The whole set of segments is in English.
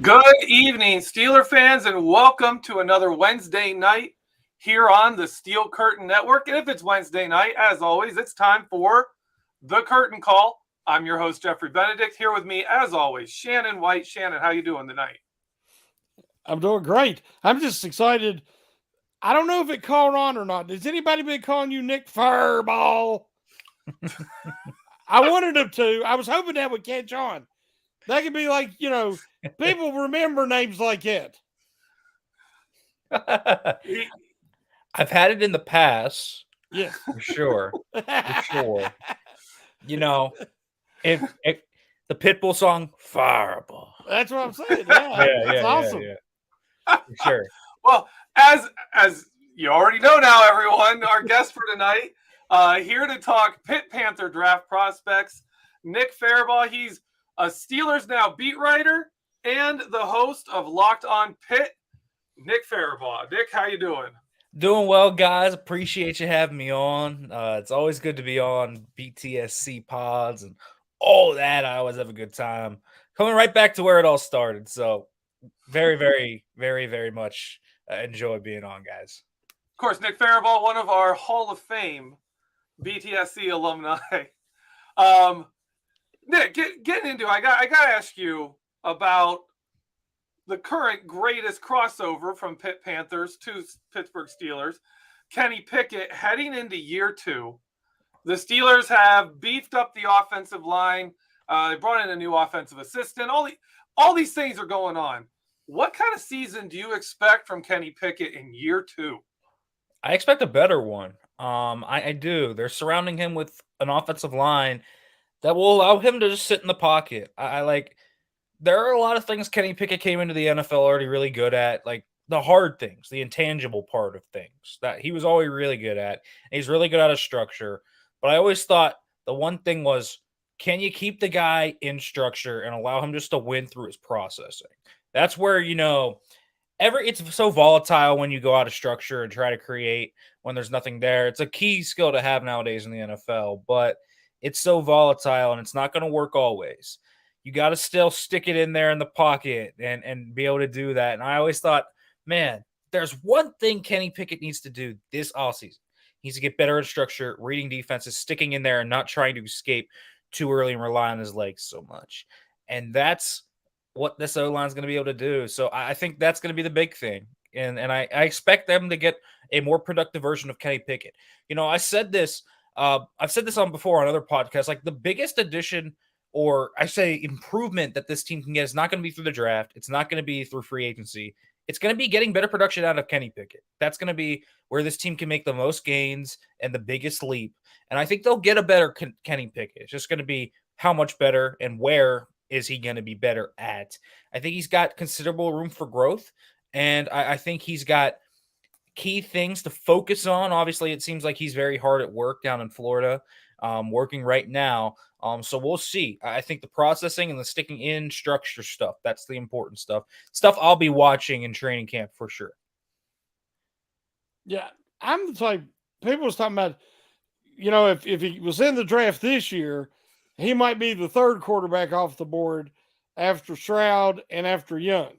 Good evening, Steeler fans, and welcome to another Wednesday night here on the Steel Curtain Network. And if it's Wednesday night, as always, it's time for the Curtain Call. I'm your host, Geoffrey Benedict. Here with me, as always, Shannon White. Shannon, how you doing tonight? I'm doing great. I'm just excited. I don't know if it caught on or not. Has anybody been calling you Nick Farabaugh? I wanted them to. I was hoping that would catch on. That could be like, people remember names like that. I've had it in the past, Yes. for sure. For sure. If the Pitbull song Fireball. That's what I'm saying. Yeah. That's awesome. Yeah. For sure. Well, as you already know now, everyone, our guest for tonight, here to talk Pitt Panther draft prospects, Nick Farabaugh. He's a Steelers Now beat writer and the host of Locked On Pitt. Nick Farabaugh. Nick, how you doing? Doing well, guys. Appreciate you having me on. It's always good to be on BTSC pods and all that. I always have a good time. Coming right back to where it all started. So very, very, very, very much enjoy being on, guys. Of course, Nick Farabaugh, one of our Hall of Fame BTSC alumni. Nick, getting into it, I got to ask you about the current greatest crossover from Pitt Panthers to Pittsburgh Steelers, Kenny Pickett, heading into year 2. The Steelers have beefed up the offensive line. They brought in a new offensive assistant. All these things are going on. What kind of season do you expect from Kenny Pickett in year 2? I expect a better one. I do. They're surrounding him with an offensive line that will allow him to just sit in the pocket. There are a lot of things Kenny Pickett came into the NFL already really good at, like the hard things, the intangible part of things that he was always really good at. He's really good at a structure. But I always thought the one thing was, can you keep the guy in structure and allow him just to win through his processing? That's where, it's so volatile when you go out of structure and try to create when there's nothing there. It's a key skill to have nowadays in the NFL, but it's so volatile and it's not going to work always. You got to still stick it in there in the pocket and be able to do that. And I always thought, man, there's one thing Kenny Pickett needs to do this offseason. He needs to get better at structure, reading defenses, sticking in there and not trying to escape too early and rely on his legs so much. And that's what this O-line is going to be able to do. So I think that's going to be the big thing. And I expect them to get a more productive version of Kenny Pickett. I said this, I've said this on before on other podcasts, like the biggest addition or I say improvement that this team can get is not going to be through the draft. It's not going to be through free agency. It's going to be getting better production out of Kenny Pickett. That's going to be where this team can make the most gains and the biggest leap. And I think they'll get a better Kenny Pickett. It's just going to be how much better and where is he going to be better at. I think he's got considerable room for growth. And I think he's got key things to focus on. Obviously, it seems like he's very hard at work down in Florida, working right now. So we'll see. I think the processing and the sticking in structure stuff, that's the important stuff. Stuff I'll be watching in training camp for sure. Yeah, I'm the type, people was talking about, if he was in the draft this year, he might be the third quarterback off the board after Stroud and after Young.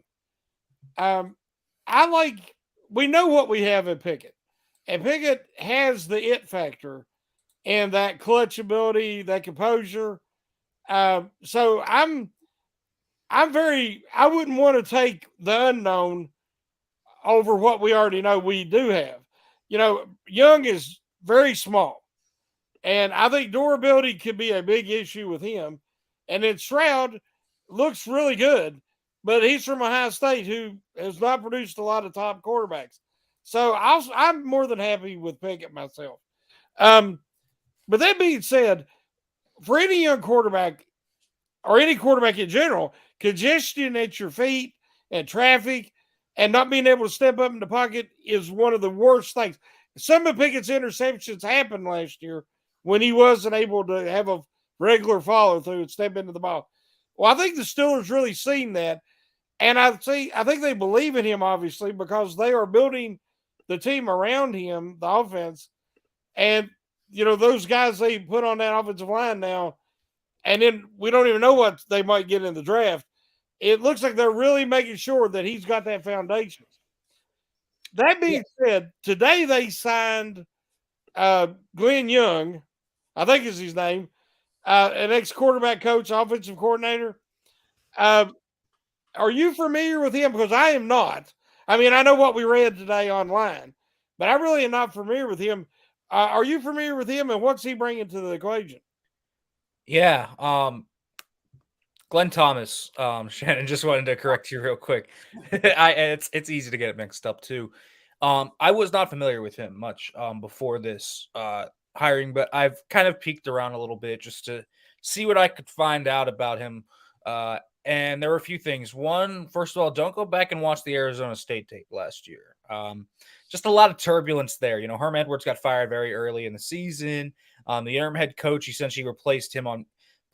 We know what we have in Pickett. And Pickett has the it factor and that clutch ability, that composure. So I wouldn't want to take the unknown over what we already know we do have. Young is very small. And I think durability could be a big issue with him. And then Stroud looks really good, but he's from Ohio State who has not produced a lot of top quarterbacks. So I'm more than happy with Pickett myself. But that being said, for any young quarterback or any quarterback in general, congestion at your feet and traffic and not being able to step up in the pocket is one of the worst things. Some of Pickett's interceptions happened last year when he wasn't able to have a regular follow through and step into the ball. Well, I think the Steelers really seen that. And I think they believe in him, obviously, because they are building the team around him, the offense. And, those guys they put on that offensive line now, and then we don't even know what they might get in the draft. it looks like they're really making sure that he's got that foundation. That being said, today they signed Glenn Young, I think is his name, an ex-quarterback coach, offensive coordinator. Are you familiar with him? Because I am not. I mean, I know what we read today online, but I really am not familiar with him. Are you familiar with him, and what's he bringing to the equation? Yeah. Glenn Thomas, Shannon, just wanted to correct you real quick. It's easy to get mixed up too. I was not familiar with him much before this hiring, but I've kind of peeked around a little bit just to see what I could find out about him. And there were a few things. One, first of all, don't go back and watch the Arizona State tape last year. Just a lot of turbulence there. You know, Herm Edwards got fired very early in the season. The interim head coach essentially replaced him on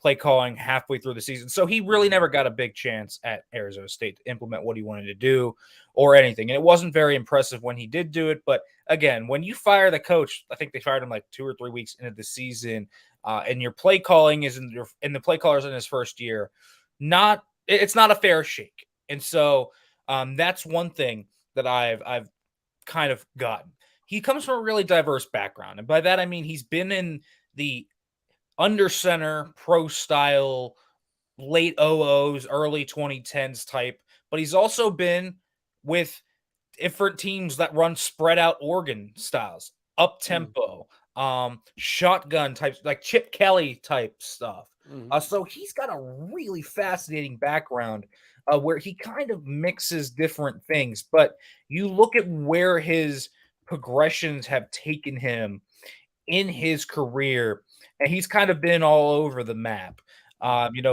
play calling halfway through the season. So he really never got a big chance at Arizona State to implement what he wanted to do or anything. And it wasn't very impressive when he did do it. But again, when you fire the coach, I think they fired him like 2 or 3 weeks into the season, and your play calling is and the play caller's in his first year, it's not a fair shake. And so that's one thing that I've kind of gotten. He comes from a really diverse background. And by that, I mean, he's been in the under center, pro style, late 00s, early 2010s type, but he's also been with different teams that run spread out Oregon styles, up tempo, shotgun types, like Chip Kelly type stuff. So he's got a really fascinating background where he kind of mixes different things, but you look at where his progressions have taken him in his career, and he's kind of been all over the map,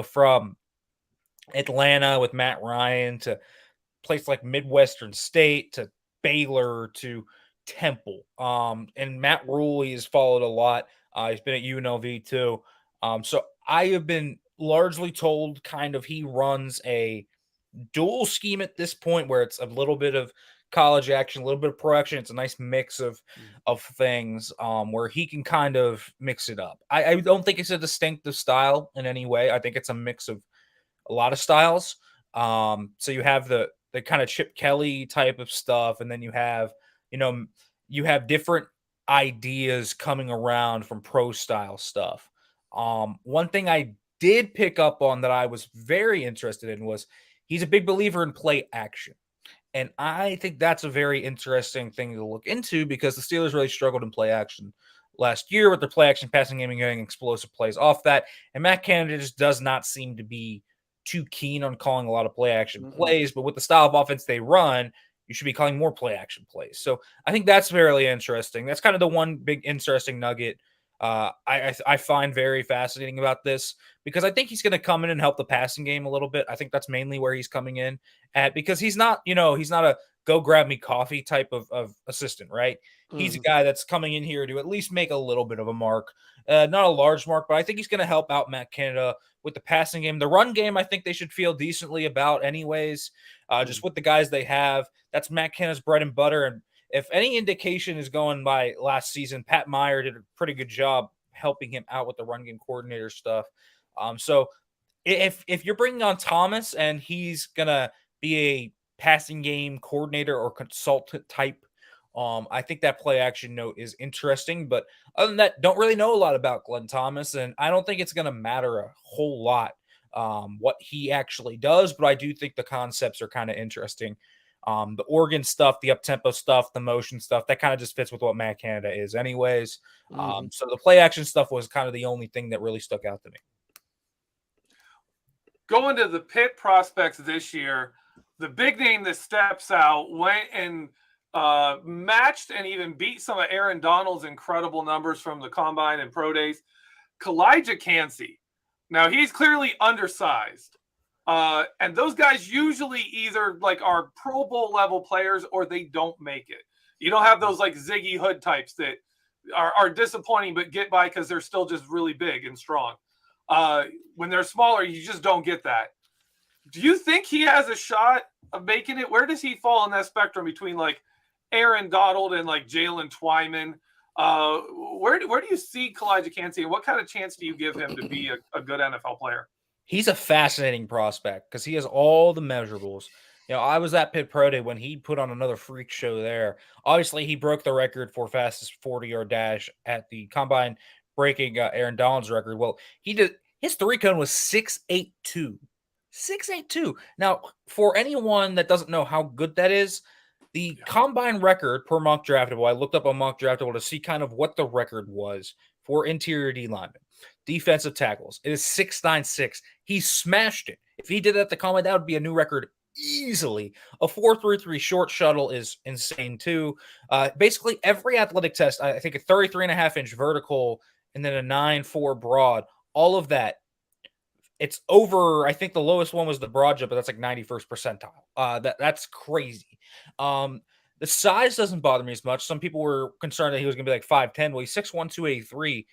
from Atlanta with Matt Ryan to place like Midwestern State to Baylor to Temple. And Matt Rule, he has followed a lot. He's been at UNLV too. So I have been largely told kind of he runs a dual scheme at this point where it's a little bit of college action, a little bit of pro action. It's a nice mix of things where he can kind of mix it up. I don't think it's a distinctive style in any way. I think it's a mix of a lot of styles. So you have the kind of Chip Kelly type of stuff, and then you have different ideas coming around from pro style stuff. One thing I did pick up on that I was very interested in was he's a big believer in play action. And I think that's a very interesting thing to look into because the Steelers really struggled in play action last year with their play action passing game and getting explosive plays off that. And Matt Canada just does not seem to be too keen on calling a lot of play action plays. But with the style of offense they run, you should be calling more play action plays. So I think that's very interesting. That's kind of the one big interesting nugget I find very fascinating about this because I think he's going to come in and help the passing game a little bit. I think that's mainly where he's coming in at because he's not a go grab me coffee type of assistant, right? He's a guy that's coming in here to at least make a little bit of a mark, not a large mark, but I think he's going to help out Matt Canada with the passing game. The run game, I think they should feel decently about anyways, just with the guys they have. That's Matt Canada's bread and butter. And if any indication is going by last season, Pat Meyer did a pretty good job helping him out with the run game coordinator stuff. So if you're bringing on Thomas and he's going to be a passing game coordinator or consultant type, I think that play action note is interesting. But other than that, don't really know a lot about Glenn Thomas, and I don't think it's going to matter a whole lot what he actually does. But I do think the concepts are kind of interesting. The Oregon stuff, the up-tempo stuff, the motion stuff, that kind of just fits with what Matt Canada is anyways. So the play action stuff was kind of the only thing that really stuck out to me. Going to the Pitt prospects this year, the big name that steps out went and matched and even beat some of Aaron Donald's incredible numbers from the Combine and Pro Days. Kalijah Kancey. Now, he's clearly undersized. And those guys usually either like are Pro Bowl level players or they don't make it. You don't have those like Ziggy Hood types that are disappointing but get by because they're still just really big and strong. When they're smaller, you just don't get that. Do you think he has a shot of making it? Where does he fall on that spectrum between like Aaron Donald and like Jalen Twyman? Where do you see Kalijah Kancey, and what kind of chance do you give him to be a good NFL player? He's a fascinating prospect because he has all the measurables. I was at Pitt Pro Day when he put on another freak show there. Obviously, he broke the record for fastest 40-yard dash at the combine, breaking Aaron Donald's record. Well, he did his 3-cone was 6.82. 6.82. Now, for anyone that doesn't know how good that is, the combine record per mock draftable, I looked up on mock draftable to see kind of what the record was for interior D linemen. Defensive tackles. It is 6.96. He smashed it. If he did it at the combine, that would be a new record easily. A 4.33 short shuttle is insane too. Basically, every athletic test, I think a 33.5-inch vertical and then a 9.4 broad, all of that. It's over. I think the lowest one was the broad jump, but that's like 91st percentile. That's crazy. The size doesn't bother me as much. Some people were concerned that he was going to be like 5'10". Well, he's 6'1", 283.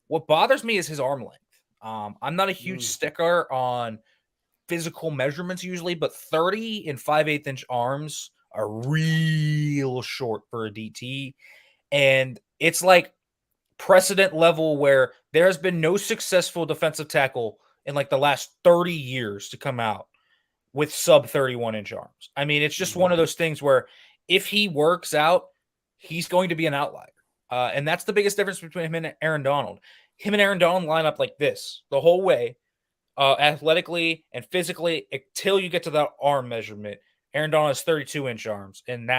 What bothers me is his arm length. I'm not a huge sticker on physical measurements usually, but 30 and 5/8 inch arms are real short for a DT. And it's like precedent level where there has been no successful defensive tackle in like the last 30 years to come out with sub 31-inch arms. I mean, it's just one of those things where if he works out, he's going to be an outlier. And that's the biggest difference between him and Aaron Donald. Him and Aaron Donald line up like this the whole way, athletically and physically, until you get to that arm measurement. Aaron Donald has 32-inch arms, and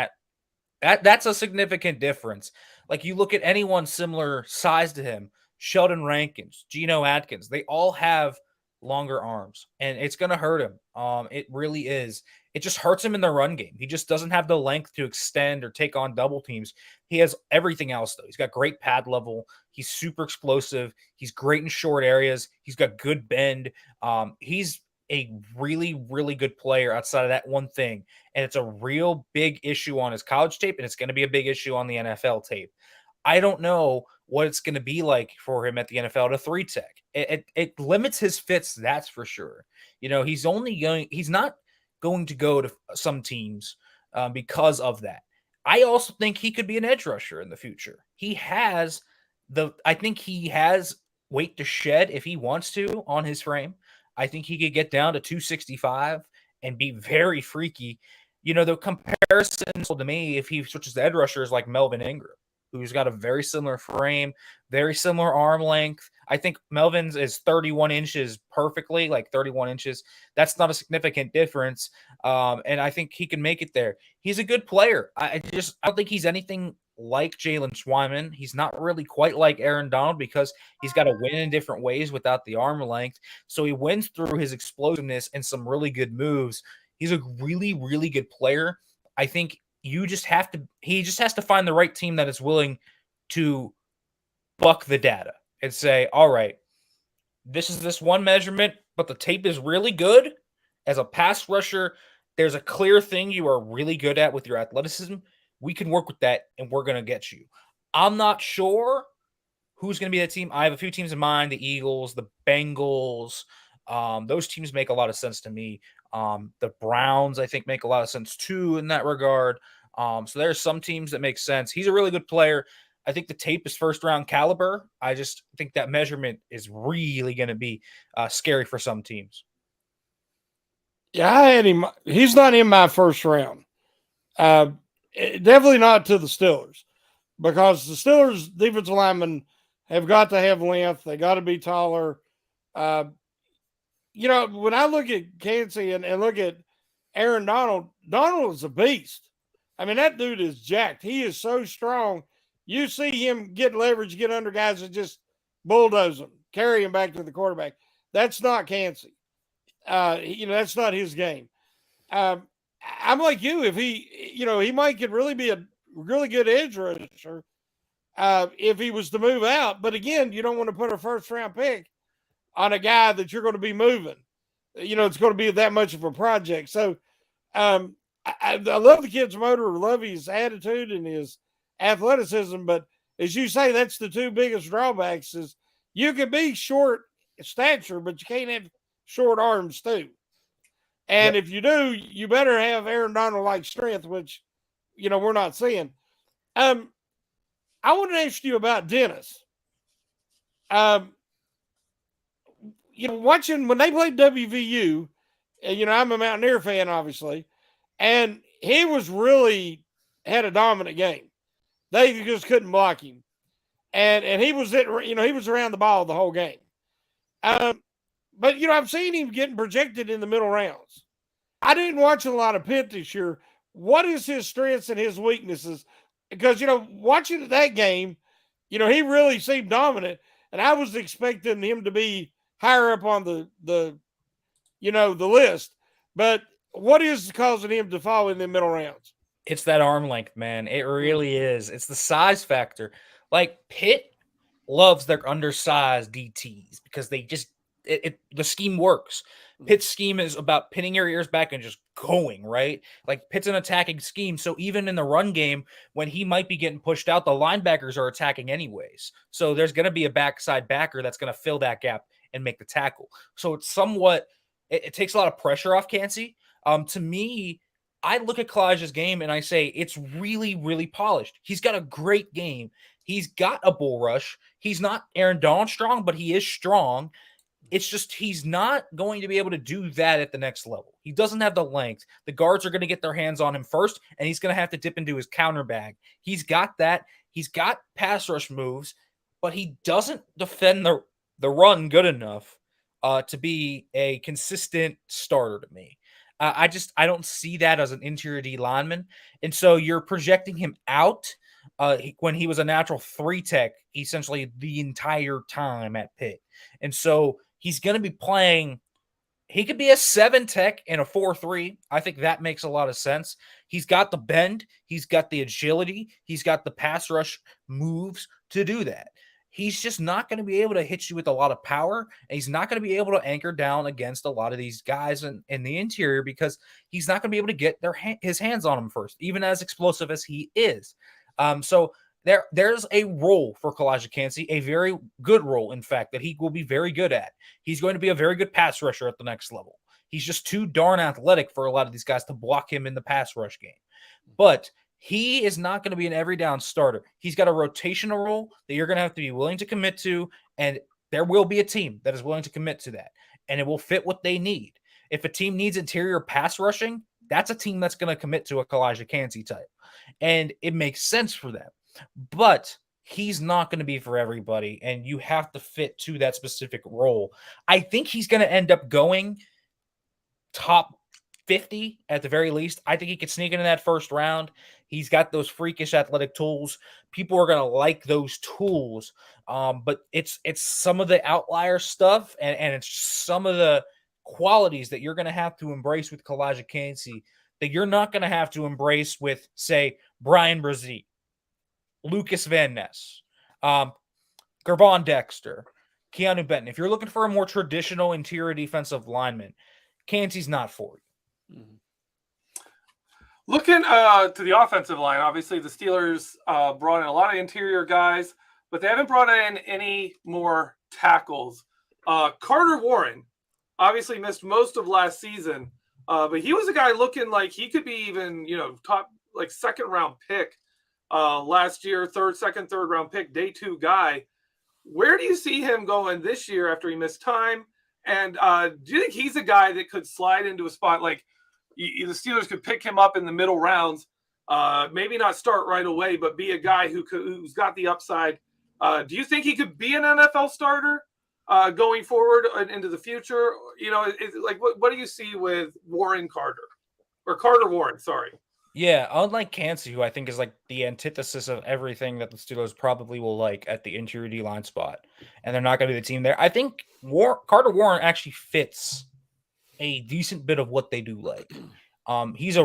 that's a significant difference. Like, you look at anyone similar size to him, Sheldon Rankins, Geno Atkins, they all have longer arms, and it's going to hurt him. It really is. It just hurts him in the run game. He just doesn't have the length to extend or take on double teams. He has everything else, though. He's got great pad level. He's super explosive. He's great in short areas. He's got good bend. He's a really, really good player outside of that one thing. And it's a real big issue on his college tape, and it's going to be a big issue on the NFL tape. I don't know what it's going to be like for him at the NFL to 3-tech. It limits his fits, that's for sure. He's not going to go to some teams because of that. I also think he could be an edge rusher in the future. I think he has weight to shed if he wants to on his frame. I think he could get down to 265 and be very freaky. The comparison to me, if he switches to edge rusher, is like Melvin Ingram, who's got a very similar frame, very similar arm length. I think Melvin's is 31 inches perfectly, like 31 inches. That's not a significant difference. And I think he can make it there. He's a good player. I don't think he's anything like Jalen Schweiman. He's not really quite like Aaron Donald because he's got to win in different ways without the arm length. So he wins through his explosiveness and some really good moves. He's a really, really good player. I think he just has to find the right team that is willing to buck the data and say, all right, this is this one measurement, but the tape is really good. As a pass rusher, there's a clear thing you are really good at with your athleticism. We can work with that, and we're going to get you. I'm not sure who's going to be that team. I have a few teams in mind, the Eagles, the Bengals. Those teams make a lot of sense to me. The Browns, I think, make a lot of sense too in that regard. So there's some teams that make sense. He's a really good player. I think the tape is first-round caliber. I just think that measurement is really going to be scary for some teams. Yeah, I had him. He's not in my first round. Definitely not to the Steelers, because the Steelers defensive linemen have got to have length. They got to be taller. When I look at Kancey and look at Aaron Donald, Donald is a beast. I mean, that dude is jacked. He is so strong. You see him get leverage, get under guys and just bulldoze them, carry him back to the quarterback. That's not Kancey. That's not his game. I'm like you. If he might could really be a really good edge rusher if he was to move out. But again, you don't want to put a first-round pick on a guy that you're going to be moving. It's going to be that much of a project. So I love the kid's motor, love his attitude and his athleticism. But as you say, that's the two biggest drawbacks is you can be short stature, but you can't have short arms too. And if you do, you better have Aaron Donald-like strength, which, we're not seeing. I want to ask you about Dennis. watching when they played WVU, I'm a Mountaineer fan, obviously, and he was really had a dominant game. They just couldn't block him, and he was he was around the ball the whole game. But I've seen him getting projected in the middle rounds. I didn't watch a lot of Pitt this year. What is his strengths and his weaknesses? Because watching that game, he really seemed dominant, and I was expecting him to be higher up on the list. But what is causing him to fall in the middle rounds? It's that arm length, man. It really is. It's the size factor. Like Pitt loves their undersized DTs because they just the scheme works. Pitt's scheme is about pinning your ears back and just going, right? Like Pitt's an attacking scheme. So even in the run game, when he might be getting pushed out, the linebackers are attacking anyways. So there's going to be a backside backer that's going to fill that gap and make the tackle. So it's somewhat, it takes a lot of pressure off Kancey. To me, I look at Kalijah's game and I say it's really, really polished. He's got a great game. He's got a bull rush. He's not Aaron Donald strong, but he is strong. It's just he's not going to be able to do that at the next level. He doesn't have the length. The guards are going to get their hands on him first, and he's going to have to dip into his counter bag. He's got that. He's got pass rush moves, but he doesn't defend the run good enough to be a consistent starter to me. I don't see that as an interior D lineman. And so you're projecting him out when he was a natural 3 tech essentially the entire time at Pitt. And so he's going to be playing. He could be a 7 tech and a 4-3. I think that makes a lot of sense. He's got the bend. He's got the agility. He's got the pass rush moves to do that. He's just not going to be able to hit you with a lot of power, and he's not going to be able to anchor down against a lot of these guys in the interior because he's not going to be able to get his hands on him first, even as explosive as he is. So there's a role for Kalijah Kancey, a very good role, in fact, that he will be very good at. He's going to be a very good pass rusher at the next level. He's just too darn athletic for a lot of these guys to block him in the pass rush game. But he is not going to be an every down starter. He's got a rotational role that you're going to have to be willing to commit to, and there will be a team that is willing to commit to that, and it will fit what they need. If a team needs interior pass rushing, that's a team that's going to commit to a Kalijah Kancey type, and it makes sense for them. But he's not going to be for everybody, and you have to fit to that specific role. I think he's going to end up going top 50 at the very least. I think he could sneak into that first round. He's got those freakish athletic tools. People are going to like those tools. But it's some of the outlier stuff and it's some of the qualities that you're going to have to embrace with Kalijah Kancey that you're not going to have to embrace with, say, Brian Brzee, Lucas Van Ness, Gervon Dexter, Keanu Benton. If you're looking for a more traditional interior defensive lineman, Kancey's not for you. Mm-hmm. Looking to the offensive line, obviously the Steelers brought in a lot of interior guys, but they haven't brought in any more tackles. Carter Warren obviously missed most of last season, but he was a guy looking like he could be even, top, like second round pick last year, second, third round pick, day 2 guy. Where do you see him going this year after he missed time? And do you think he's a guy that could slide into a spot like the Steelers could pick him up in the middle rounds, maybe not start right away, but be a guy who's got the upside? Do you think he could be an NFL starter going forward into the future? What do you see with Carter Warren? Sorry. Yeah, unlike Kancey, who I think is like the antithesis of everything that the Steelers probably will like at the interior D-line spot, and they're not going to be the team there. I think Carter Warren actually fits a decent bit of what they do like. He's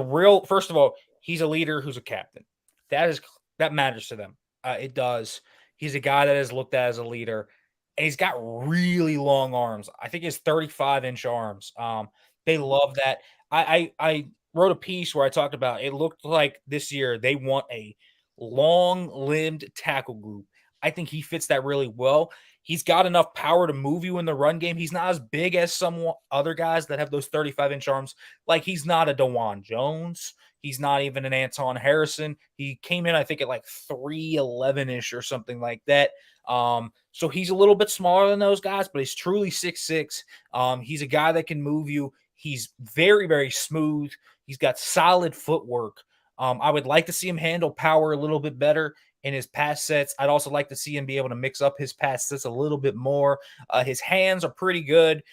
first of all, he's a leader who's a captain. That matters to them. It does. He's a guy that is looked at as a leader, and he's got really long arms. I think he has 35-inch arms. They love that. I wrote a piece where I talked about it looked like this year they want a long-limbed tackle group. I think he fits that really well. He's got enough power to move you in the run game. He's not as big as some other guys that have those 35-inch arms. Like, he's not a DeJuan Jones. He's not even an Anton Harrison. He came in, I think, at like 311-ish or something like that. So he's a little bit smaller than those guys, but he's truly 6'6". He's a guy that can move you. He's very, very smooth. He's got solid footwork. I would like to see him handle power a little bit better in his pass sets. I'd also like to see him be able to mix up his pass sets a little bit more. His hands are pretty good.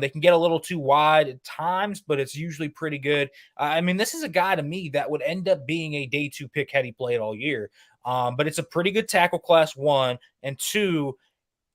They can get a little too wide at times, but it's usually pretty good. I mean, this is a guy to me that would end up being a day 2 pick had he played all year. But it's a pretty good tackle class, 1, and 2,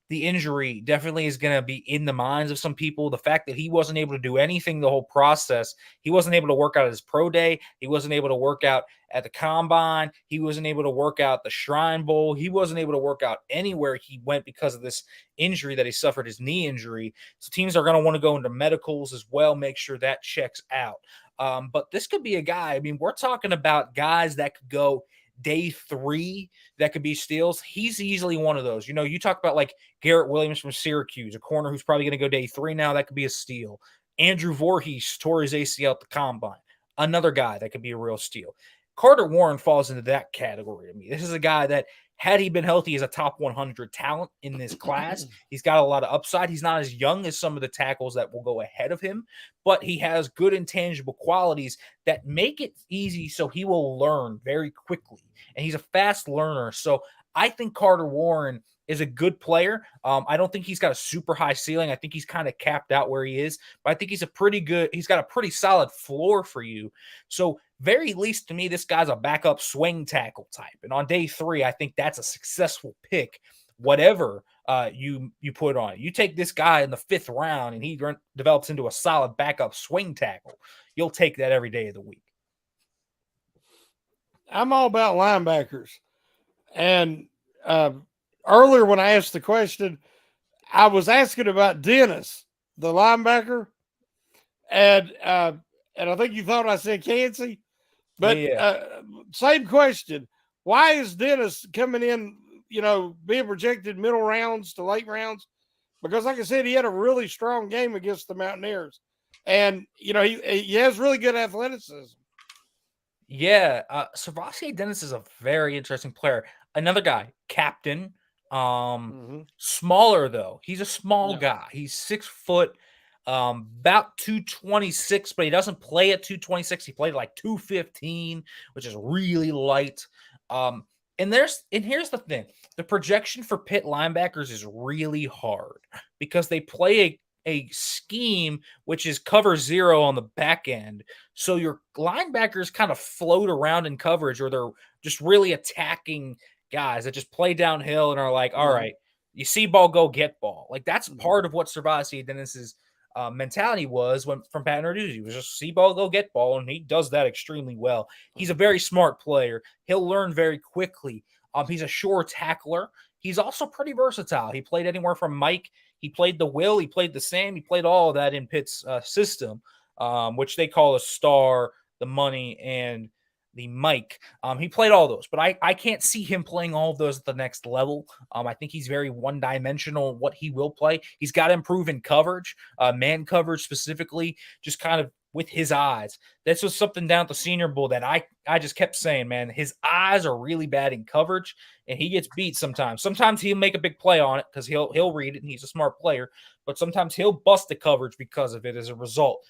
the injury definitely is going to be in the minds of some people. The fact that he wasn't able to do anything the whole process, he wasn't able to work out at his pro day. He wasn't able to work out at the combine. He wasn't able to work out the Shrine Bowl. He wasn't able to work out anywhere he went because of this injury that he suffered, his knee injury. So teams are going to want to go into medicals as well, make sure that checks out. But this could be a guy. I mean, we're talking about guys that could go day 3 that could be steals. He's easily one of those. You know, you talk about like Garrett Williams from Syracuse, a corner who's probably going to go day 3 now. That could be a steal. Andrew Voorhees tore his ACL at the combine. Another guy that could be a real steal. Carter Warren falls into that category to me. This is a guy that, had he been healthy, is a top 100 talent in this class. He's got a lot of upside. He's not as young as some of the tackles that will go ahead of him, but he has good intangible qualities that make it easy so he will learn very quickly. And he's a fast learner. So I think Carter Warren is a good player. I don't think he's got a super high ceiling. I think he's kind of capped out where he is, but I think he's got a pretty solid floor for you. So very least to me, this guy's a backup swing tackle type. And on day 3, I think that's a successful pick, whatever you put on it. You take this guy in the 5th round and he develops into a solid backup swing tackle. You'll take that every day of the week. I'm all about linebackers. And earlier when I asked the question, I was asking about Dennis, the linebacker. And I think you thought I said Kancey. But same question. Why is Dennis coming in, being projected middle rounds to late rounds? Because like I said, he had a really strong game against the Mountaineers. And, he has really good athleticism. Yeah. SirVocea Dennis is a very interesting player. Another guy, captain, smaller though. He's a small guy. He's 6 foot, about 226, but he doesn't play at 226. He played like 215, which is really light. And here's the thing. The projection for Pitt linebackers is really hard because they play a scheme which is cover 0 on the back end. So your linebackers kind of float around in coverage, or they're just really attacking guys that just play downhill and are like, all right, you see ball, go get ball. Like, that's part of what SirVocea Dennis's mentality was from Pat Narduzzi. He was just see ball, go get ball, and he does that extremely well. He's a very smart player. He'll learn very quickly. He's a sure tackler. He's also pretty versatile. He played anywhere from Mike. He played the Will. He played the Sam. He played all of that in Pitt's system, which they call a star, the money, and the Mike. He played all those, but I can't see him playing all of those at the next level. I think he's very one-dimensional in what he will play. He's got to improve in coverage, man coverage specifically, just kind of with his eyes. This was something down at the Senior Bowl that I just kept saying, man, his eyes are really bad in coverage, and he gets beat sometimes. Sometimes he'll make a big play on it because he'll read it, and he's a smart player, but sometimes he'll bust the coverage because of it as a result.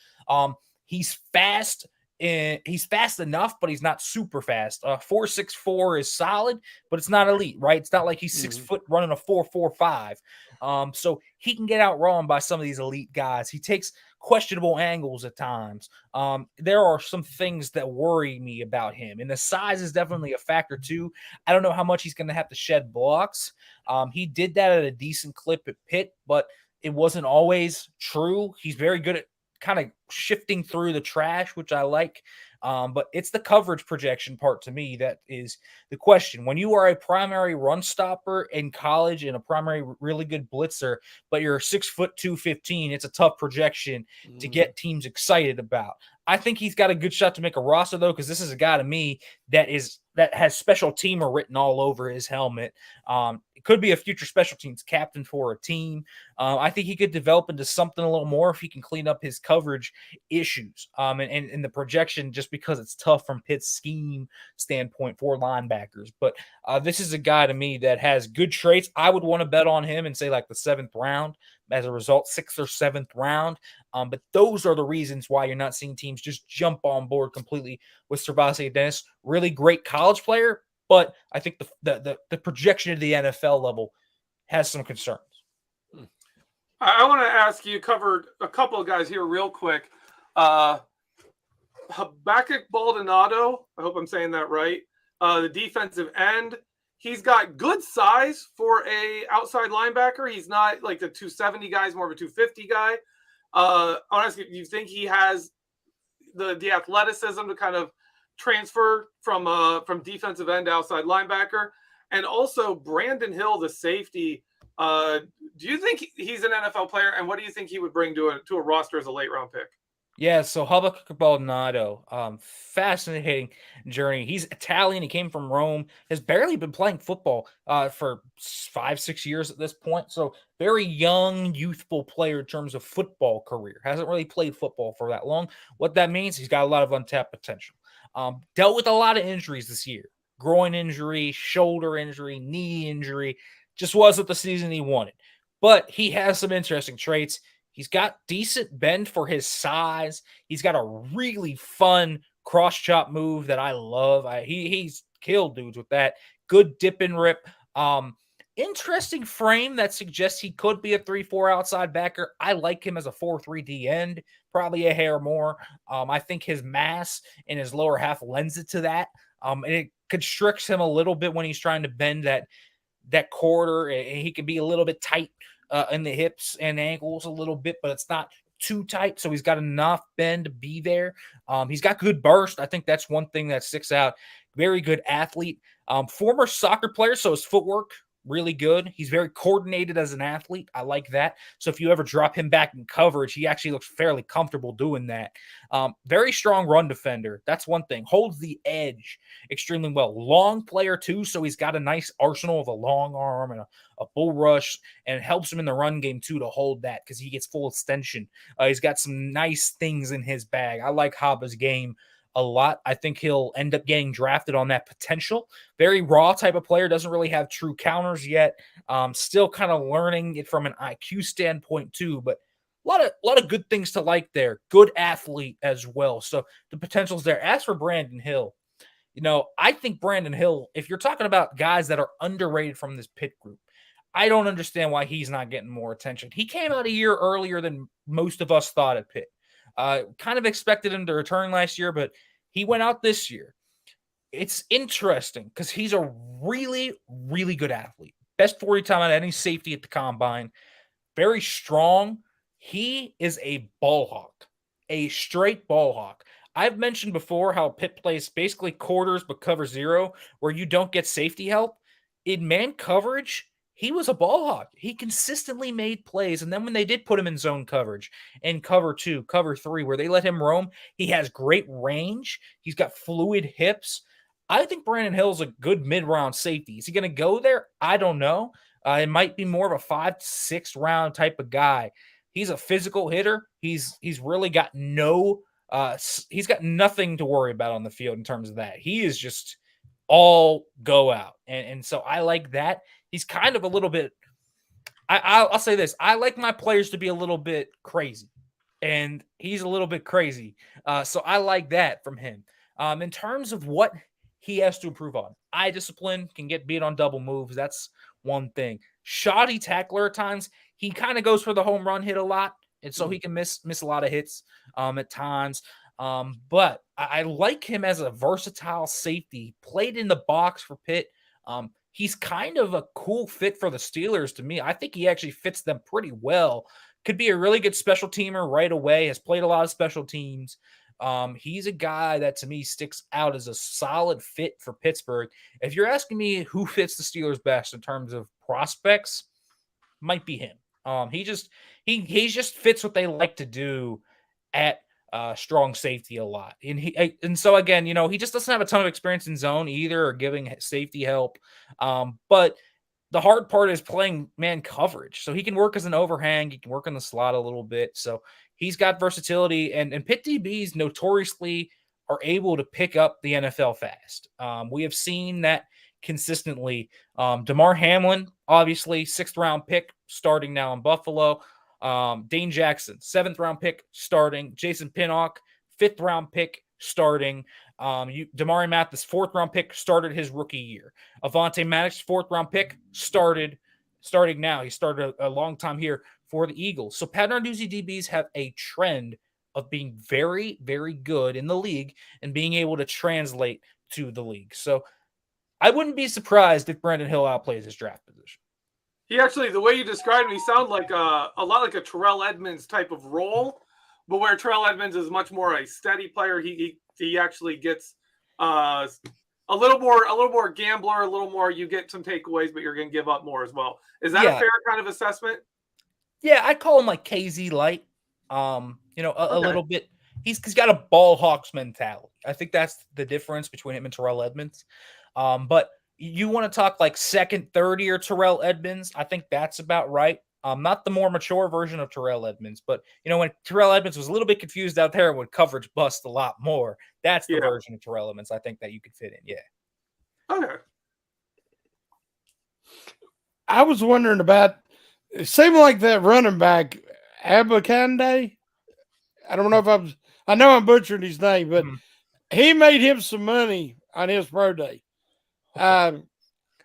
He's fast. And he's fast enough, but he's not super fast. 4.64 is solid, but it's not elite, right? It's not like he's 6 foot running a 4.45. So he can get outrun by some of these elite guys. He takes questionable angles at times. There are some things that worry me about him, and the size is definitely a factor too. I don't know how much he's going to have to shed blocks. He did that at a decent clip at Pitt, but it wasn't always true. He's very good at kind of shifting through the trash, which I like. But it's the coverage projection part to me that is the question. When you are a primary run stopper in college and a primary really good blitzer, but you're 6 foot 215, it's a tough projection to get teams excited about. I think he's got a good shot to make a roster, though, because this is a guy to me that has special teamer written all over his helmet. It could be a future special teams captain for a team. I think he could develop into something a little more if he can clean up his coverage issues and the projection, just because it's tough from Pitt's scheme standpoint for linebackers. But this is a guy to me that has good traits. I would want to bet on him and say like the 7th round. As a result, 6th or 7th round. But those are the reasons why you're not seeing teams just jump on board completely with SirVocea Dennis. Really great college player, but I think the projection of the NFL level has some concerns. I want to ask you, covered a couple of guys here real quick. Habakkuk Baldonado, I hope I'm saying that right. The defensive end. He's got good size for a outside linebacker. He's not like the 270 guy, he's more of a 250 guy. Honestly, do you think he has the athleticism to kind of transfer from defensive end to outside linebacker? And also Brandon Hill, the safety. Do you think he's an NFL player? And what do you think he would bring to a roster as a late round pick? Yeah, so Habakkuk Baldonado, fascinating journey. He's Italian. He came from Rome. Has barely been playing football for 5-6 years at this point. So very young, youthful player in terms of football career. Hasn't really played football for that long. What that means, he's got a lot of untapped potential. Dealt with a lot of injuries this year. Groin injury, shoulder injury, knee injury. Just wasn't the season he wanted. But he has some interesting traits. He's got decent bend for his size. He's got a really fun cross chop move that I love. He's killed dudes with that. Good dip and rip. Interesting frame that suggests he could be a 3-4 outside backer. I like him as a 4-3 D end, probably a hair more. I think his mass in his lower half lends it to that. And it constricts him a little bit when he's trying to bend that quarter. And he can be a little bit tight in the hips and ankles a little bit, but it's not too tight. So he's got enough bend to be there. He's got good burst. I think that's one thing that sticks out. Very good athlete. Former soccer player, so his footwork, really good. He's very coordinated as an athlete. I like that. So if you ever drop him back in coverage, he actually looks fairly comfortable doing that. Very strong run defender. That's one thing. Holds the edge extremely well. Long player too, so he's got a nice arsenal of a long arm and a bull rush, and it helps him in the run game too to hold that because he gets full extension. He's got some nice things in his bag. I like Haba's game a lot. I think he'll end up getting drafted on that potential. Very raw type of player. Doesn't really have true counters yet. Still kind of learning it from an IQ standpoint too, but a lot of good things to like there. Good athlete as well. So the potential's there. As for Brandon Hill, I think Brandon Hill, if you're talking about guys that are underrated from this Pitt group, I don't understand why he's not getting more attention. He came out a year earlier than most of us thought at Pitt. Kind of expected him to return last year, but he went out this year. It's interesting because he's a really, really good athlete. Best 40 time out of any safety at the combine. Very strong. He is a ball hawk, a straight ball hawk. I've mentioned before how Pitt plays basically quarters but cover zero, where you don't get safety help. In man coverage, he was a ball hawk. He consistently made plays. And then when they did put him in zone coverage and cover 2, cover 3, where they let him roam, he has great range. He's got fluid hips. I think Brandon Hill's a good mid-round safety. Is he going to go there? I don't know. It might be more of a 5-6 round type of guy. He's a physical hitter. He's really got he's got nothing to worry about on the field in terms of that. He is just all go out. And so I like that. He's kind of a little bit, I'll say this. I like my players to be a little bit crazy, and he's a little bit crazy. So I like that from him. In terms of what he has to improve on, eye discipline, can get beat on double moves. That's one thing. Shoddy tackler at times. He kind of goes for the home run hit a lot, and so he can miss a lot of hits at times. But I like him as a versatile safety. Played in the box for Pitt. He's kind of a cool fit for the Steelers to me. I think he actually fits them pretty well. Could be a really good special teamer right away. Has played a lot of special teams. He's a guy that to me sticks out as a solid fit for Pittsburgh. If you're asking me who fits the Steelers best in terms of prospects, might be him. He just fits what they like to do at strong safety a lot. And so again, he just doesn't have a ton of experience in zone either or giving safety help. But the hard part is playing man coverage. So he can work as an overhang. He can work in the slot a little bit. So he's got versatility, and Pitt DBs notoriously are able to pick up the NFL fast. We have seen that consistently. Damar Hamlin, obviously, 6th round pick, starting now in Buffalo. Dane Jackson, 7th round pick, starting. Jason Pinnock, 5th round pick, starting. Damari Mathis, 4th round pick, started his rookie year. Avonte Maddox, 4th round pick, starting now. He started a long time here for the Eagles. So Pat Narduzzi DBs have a trend of being very, very good in the league and being able to translate to the league. So I wouldn't be surprised if Brandon Hill outplays his draft position. He actually, the way you described him, he sounded like a lot like a Terrell Edmonds type of role, but where Terrell Edmonds is much more a steady player, he actually gets a little more gambler, a little more. You get some takeaways, but you're going to give up more as well. Is that a fair kind of assessment? Yeah, I'd call him like KZ light. A little bit. He's got a ball hawks mentality. I think that's the difference between him and Terrell Edmonds. But you want to talk like second, third year Terrell Edmonds, I think that's about right. Not the more mature version of Terrell Edmonds, but when Terrell Edmonds was a little bit confused out there and would coverage bust a lot more, that's the version of Terrell Edmonds I think that you could fit in. Yeah. Okay. I was wondering about, it seemed like that running back, Abakande. I don't know if I know I'm butchering his name, but he made him some money on his pro day. I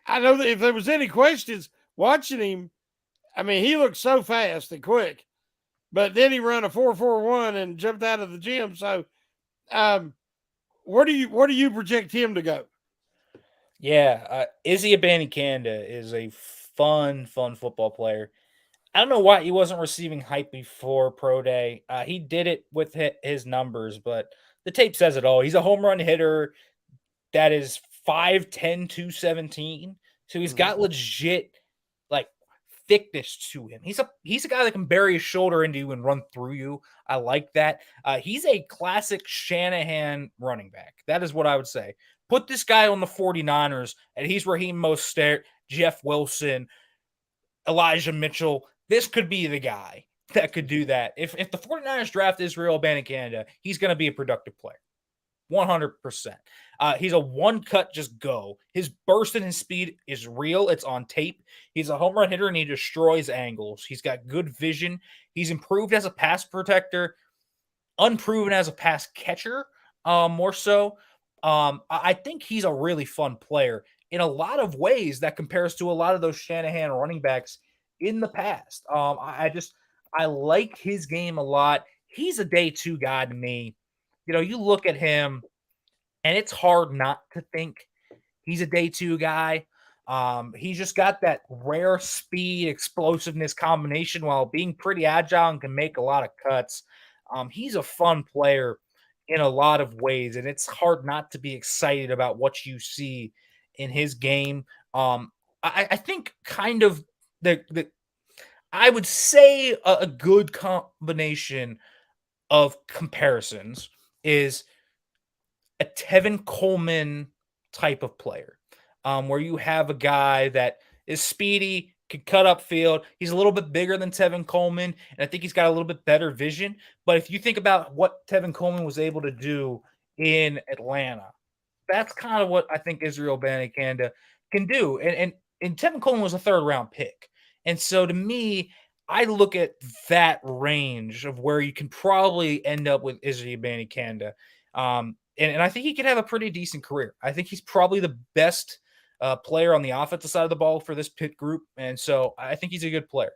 know that if there was any questions watching him, I mean, he looked so fast and quick, but then he ran a 4.41 and jumped out of the gym. So, where do you project him to go? Yeah, Izzy Abanikanda is a fun football player. I don't know why he wasn't receiving hype before pro day. He did it with his numbers, but the tape says it all. He's a home run hitter that is 5'10", 217. So he's got legit like thickness to him. He's a guy that can bury his shoulder into you and run through you. I like that. He's a classic Shanahan running back. That is what I would say. Put this guy on the 49ers, and he's Raheem Mostert, Jeff Wilson, Elijah Mitchell. This could be the guy that could do that. If the 49ers draft Israel Abanikanda, he's going to be a productive player. 100%. He's a one-cut just go. His burst and his speed is real. It's on tape. He's a home run hitter, and he destroys angles. He's got good vision. He's improved as a pass protector, unproven as a pass catcher, more so. I think he's a really fun player in a lot of ways that compares to a lot of those Shanahan running backs in the past. I like his game a lot. He's a day two guy to me. You look at him, and it's hard not to think he's a day two guy. He's just got that rare speed, explosiveness combination while being pretty agile and can make a lot of cuts. He's a fun player in a lot of ways, and it's hard not to be excited about what you see in his game. I think kind of I would say a good combination of comparisons is a Tevin Coleman type of player, where you have a guy that is speedy, can cut upfield. He's a little bit bigger than Tevin Coleman, and I think he's got a little bit better vision. But if you think about what Tevin Coleman was able to do in Atlanta, that's kind of what I think Israel Abanikanda can do. And Tevin Coleman was a 3rd-round pick. And so to me, I look at that range of where you can probably end up with Israel Abanikanda. And I think he could have a pretty decent career. I think he's probably the best player on the offensive side of the ball for this Pitt group. And so I think he's a good player.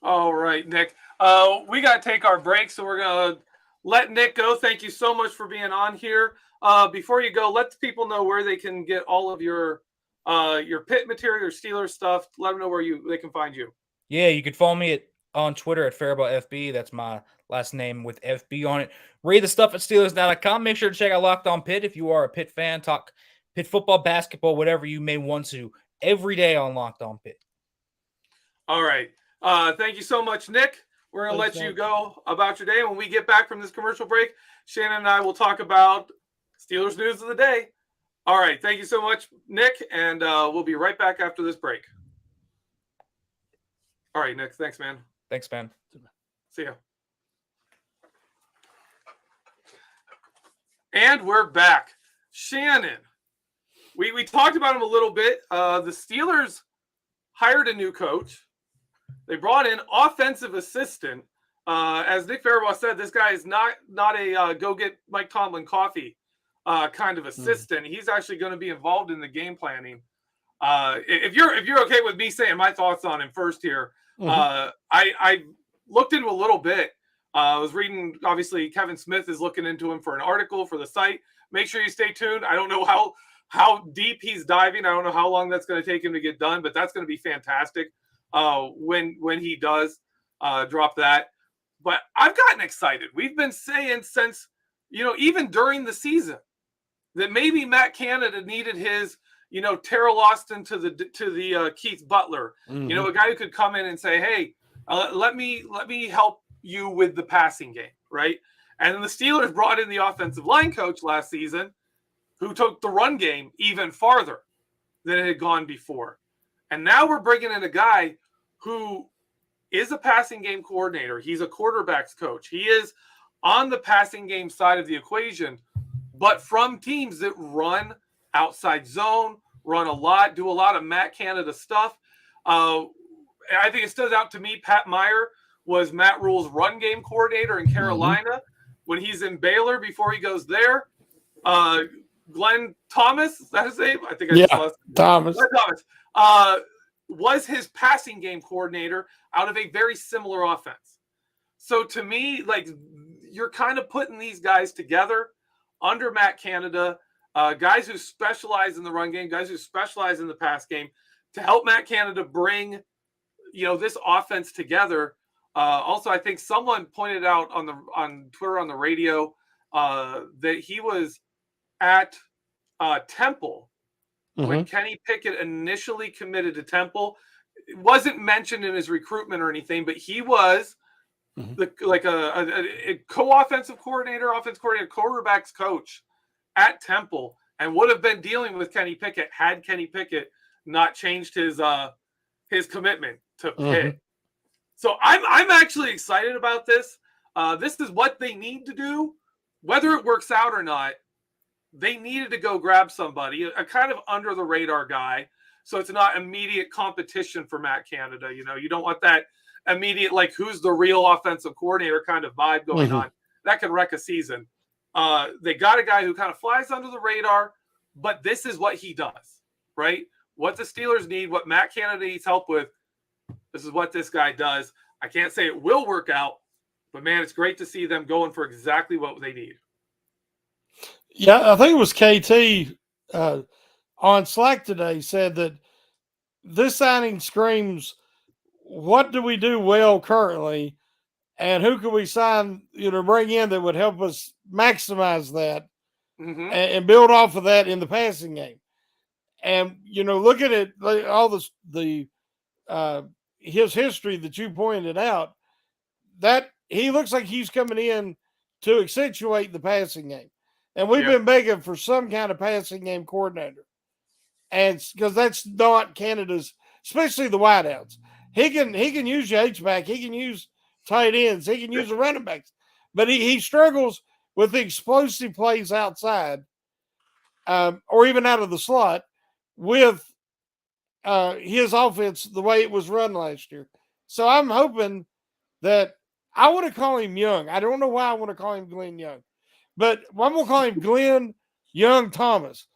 All right, Nick. We got to take our break, so we're going to let Nick go. Thank you so much for being on here. Before you go, let the people know where they can get all of your Pitt material, your Steelers stuff. Let them know where they can find you. Yeah, you can follow me on Twitter at Farabaugh FB. That's my last name with FB on it. Read the stuff at Steelers.com. Make sure to check out Locked On Pitt if you are a Pitt fan. Talk Pitt football, basketball, whatever you may want to, every day on Locked On Pitt. All right. Thank you so much, Nick. We're going to Thanks, let you Nick. go about your day. And when we get back from this commercial break, Shannon and I will talk about Steelers news of the day. All right. Thank you so much, Nick. And we'll be right back after this break. All right, Nick. Thanks, man. Thanks, man. See ya. And we're back. Shannon. We talked about him a little bit. The Steelers hired a new coach. They brought in offensive assistant. As Nick Farabaugh said, this guy is not a go get Mike Tomlin coffee kind of assistant. He's actually going to be involved in the game planning. If you're okay with me saying my thoughts on him first here, I looked into a little bit. I was reading. Obviously, Kevin Smith is looking into him for an article for the site. Make sure you stay tuned. I don't know how deep he's diving. I don't know how long that's going to take him to get done, but that's going to be fantastic when he does drop that. But I've gotten excited. We've been saying since, even during the season that maybe Matt Canada needed his, Terrell Austin to the Keith Butler, a guy who could come in and say, hey, let me help you with the passing game, right? And then the Steelers brought in the offensive line coach last season who took the run game even farther than it had gone before. And now we're bringing in a guy who is a passing game coordinator. He's a quarterback's coach. He is on the passing game side of the equation, but from teams that run outside zone, run a lot, do a lot of Matt Canada stuff. I think it stood out to me, Pat Meyer was Matt Rule's run game coordinator in Carolina. When he's in Baylor before he goes there. Glenn Thomas, is that his name? I think I just lost Thomas. Glenn Thomas was his passing game coordinator out of a very similar offense. So to me, like, you're kind of putting these guys together under Matt Canada, guys who specialize in the run game, guys who specialize in the pass game, to help Matt Canada bring, this offense together. Also, I think someone pointed out on Twitter, on the radio, that he was at Temple when Kenny Pickett initially committed to Temple. It wasn't mentioned in his recruitment or anything, but he was a co-offensive coordinator, offense coordinator, quarterback's coach at Temple, and would have been dealing with Kenny Pickett had Kenny Pickett not changed his commitment to Pitt. So I'm actually excited about this. This is what they need to do. Whether it works out or not, they needed to go grab somebody, a kind of under the radar guy, so it's not immediate competition for Matt Canada. You don't want that immediate, like, who's the real offensive coordinator kind of vibe going on. That could wreck a season. They got a guy who kind of flies under the radar, but this is what he does, right? What the Steelers need, what Matt Canada needs help with, this is what this guy does. I can't say it will work out, but, man, it's great to see them going for exactly what they need. Yeah, I think it was KT on Slack today said that this signing screams, what do we do well currently, and who can we sign, bring in that would help us maximize that and build off of that in the passing game. And, look at it, all his history that you pointed out, that he looks like he's coming in to accentuate the passing game. And we've been begging for some kind of passing game coordinator. And because that's not Canada's, especially the wideouts. He can use your H-back. He can use tight ends. He can use the running backs. But he struggles with the explosive plays outside or even out of the slot with his offense the way it was run last year. So I'm hoping that I want to call him Young. I don't know why I want to call him Glenn Young. But I'm going to call him Glenn Young Thomas.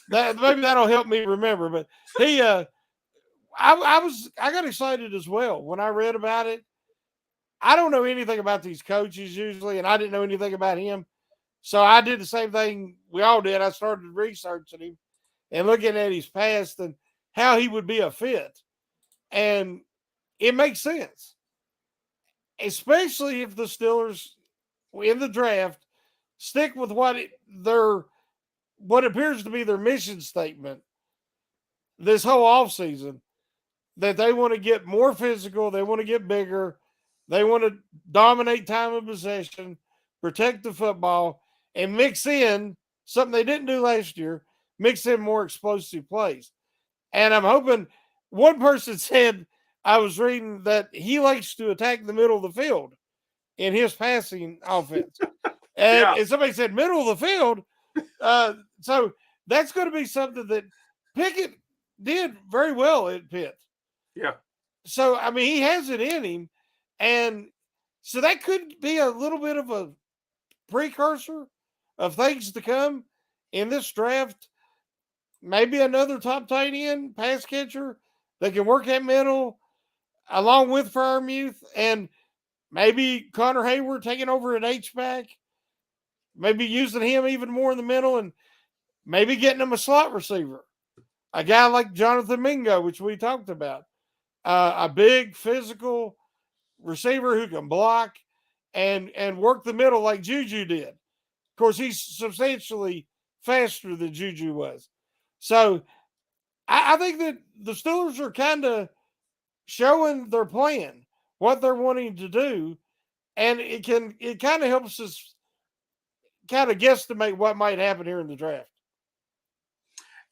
Maybe that'll help me remember. But he, I got excited as well when I read about it. I don't know anything about these coaches usually, and I didn't know anything about him. So I did the same thing we all did. I started researching him and looking at his past and how he would be a fit. And it makes sense, especially if the Steelers in the draft stick with what appears to be their mission statement this whole offseason, that they want to get more physical, they want to get bigger, They want to dominate time of possession, protect the football, and mix in something they didn't do last year, mix in more explosive plays. And I'm hoping one person said, I was reading that he likes to attack the middle of the field in his passing offense. And somebody said middle of the field. So that's going to be something that Pickett did very well at Pitt. Yeah. So, I mean, he has it in him. And so that could be a little bit of a precursor of things to come in this draft. Maybe another top tight end, pass catcher that can work at middle along with Freiermuth, and maybe Connor Hayward taking over at H-back, maybe using him even more in the middle, and maybe getting him a slot receiver. A guy like Jonathan Mingo, which we talked about. A big physical receiver who can block and work the middle like Juju did. Of course, he's substantially faster than Juju was. So I think that the Steelers are kind of showing their plan, what they're wanting to do, and it kind of helps us kind of guesstimate what might happen here in the draft.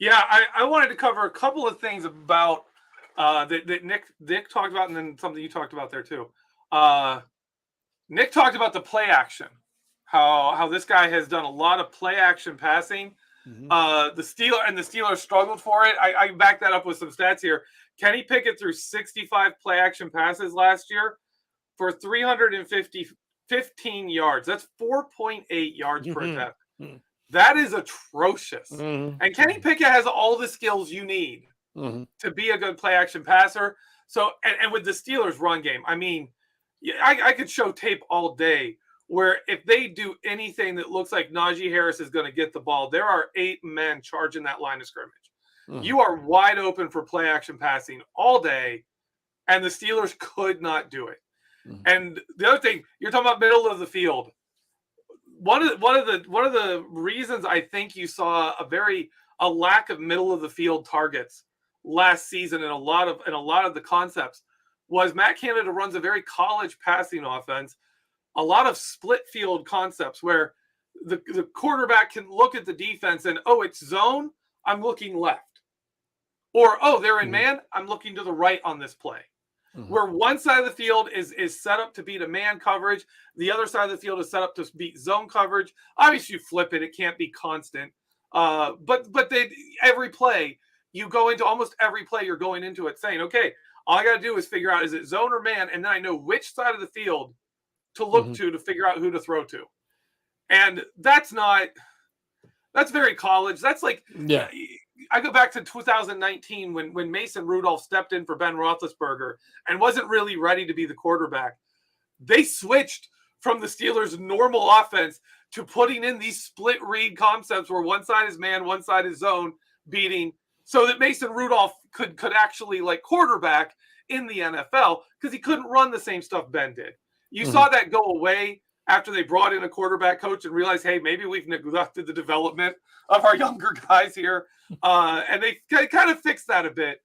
Yeah, I wanted to cover a couple of things about that Nick talked about, and then something you talked about there too. Nick talked about the play action, how this guy has done a lot of play action passing. Mm-hmm. The Steelers struggled for it. I back that up with some stats here. Kenny Pickett threw 65 play action passes last year for 315 yards. That's 4.8 yards per attempt. Mm-hmm. That is atrocious. Mm-hmm. And Kenny Pickett has all the skills you need to be a good play action passer. So, and with the Steelers run game, I mean, I could show tape all day where if they do anything that looks like Najee Harris is going to get the ball, there are 8 men charging that line of scrimmage. Mm-hmm. You are wide open for play action passing all day, and the Steelers could not do it. Mm-hmm. And the other thing, you're talking about middle of the field. One of the reasons I think you saw a lack of middle of the field targets last season in a lot of the concepts was Matt Canada runs a very college passing offense, a lot of split field concepts where the quarterback can look at the defense and, oh, it's zone, I'm looking left. Or, oh, they're in man, I'm looking to the right on this play. Mm-hmm. Where one side of the field is set up to beat a man coverage, the other side of the field is set up to beat zone coverage. Obviously, you flip it; it can't be constant. But every play you go into, almost every play you're going into it saying, okay, all I got to do is figure out is it zone or man, and then I know which side of the field to look to figure out who to throw to. And that's very college. That's like I go back to 2019 when Mason Rudolph stepped in for Ben Roethlisberger and wasn't really ready to be the quarterback. They switched from the Steelers' normal offense to putting in these split read concepts where one side is man, one side is zone beating, so that Mason Rudolph could actually like quarterback in the NFL because he couldn't run the same stuff Ben did. You saw that go away after they brought in a quarterback coach and realized, hey, maybe we've neglected the development of our younger guys here. And they kind of fixed that a bit.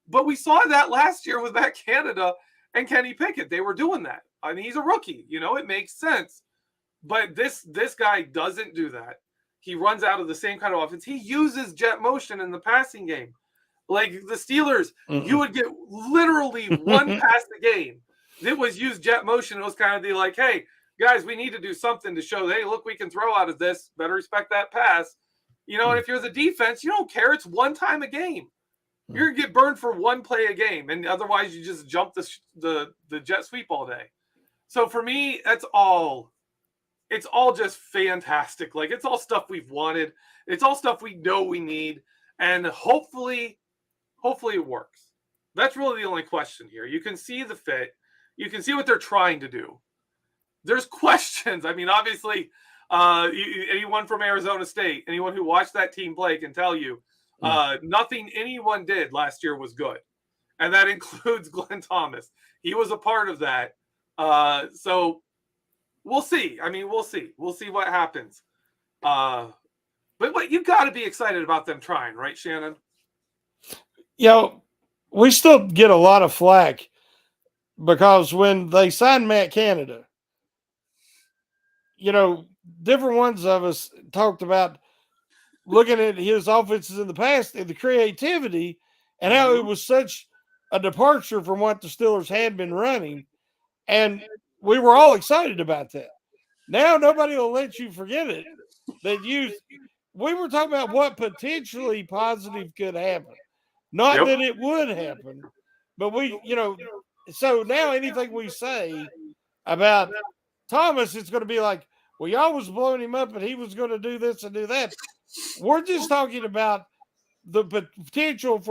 But we saw that last year with Matt Canada and Kenny Pickett. They were doing that. I mean, he's a rookie. It makes sense. But this guy doesn't do that. He runs out of the same kind of offense. He uses jet motion in the passing game. Like the Steelers, you would get literally one pass a game that was used jet motion. It was kind of the like, hey, guys, we need to do something to show, hey, look, we can throw out of this. Better respect that pass. And if you're the defense, you don't care. It's one time a game. You're going to get burned for one play a game. And otherwise, you just jump the jet sweep all day. So for me, it's all just fantastic. Like, it's all stuff we've wanted. It's all stuff we know we need. And hopefully it works. That's really the only question here. You can see the fit. You can see what they're trying to do. There's questions. I mean, obviously, anyone from Arizona State, anyone who watched that team play can tell you nothing anyone did last year was good. And that includes Glenn Thomas. He was a part of that. So we'll see. I mean, we'll see. We'll see what happens. But you got to be excited about them trying, right, Shannon? We still get a lot of flack because when they signed Matt Canada, different ones of us talked about looking at his offenses in the past and the creativity and how it was such a departure from what the Steelers had been running. And we were all excited about that. Now nobody will let you forget it. We were talking about what potentially positive could happen. Not that it would happen, but so now anything we say about Thomas, it's going to be like, well, y'all was blowing him up and he was going to do this and do that. We're just talking about the potential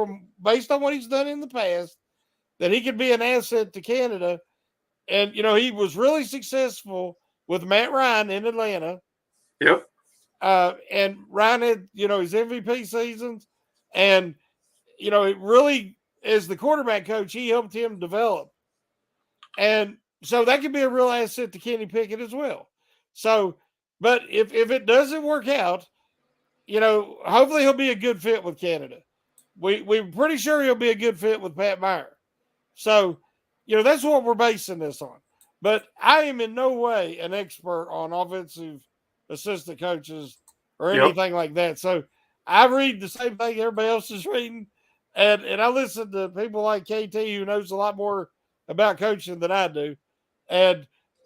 based on what he's done in the past, that he could be an asset to Canada. And, he was really successful with Matt Ryan in Atlanta. Yep. And Ryan had, his MVP seasons. And, it really, as the quarterback coach, he helped him develop. And so that could be a real asset to Kenny Pickett as well. So, but if it doesn't work out, hopefully he'll be a good fit with Canada. We're pretty sure he'll be a good fit with Pat Meyer. So, that's what we're basing this on. But I am in no way an expert on offensive assistant coaches or anything like that. So I read the same thing everybody else is reading. And I listen to people like KT who knows a lot more about coaching than I do. And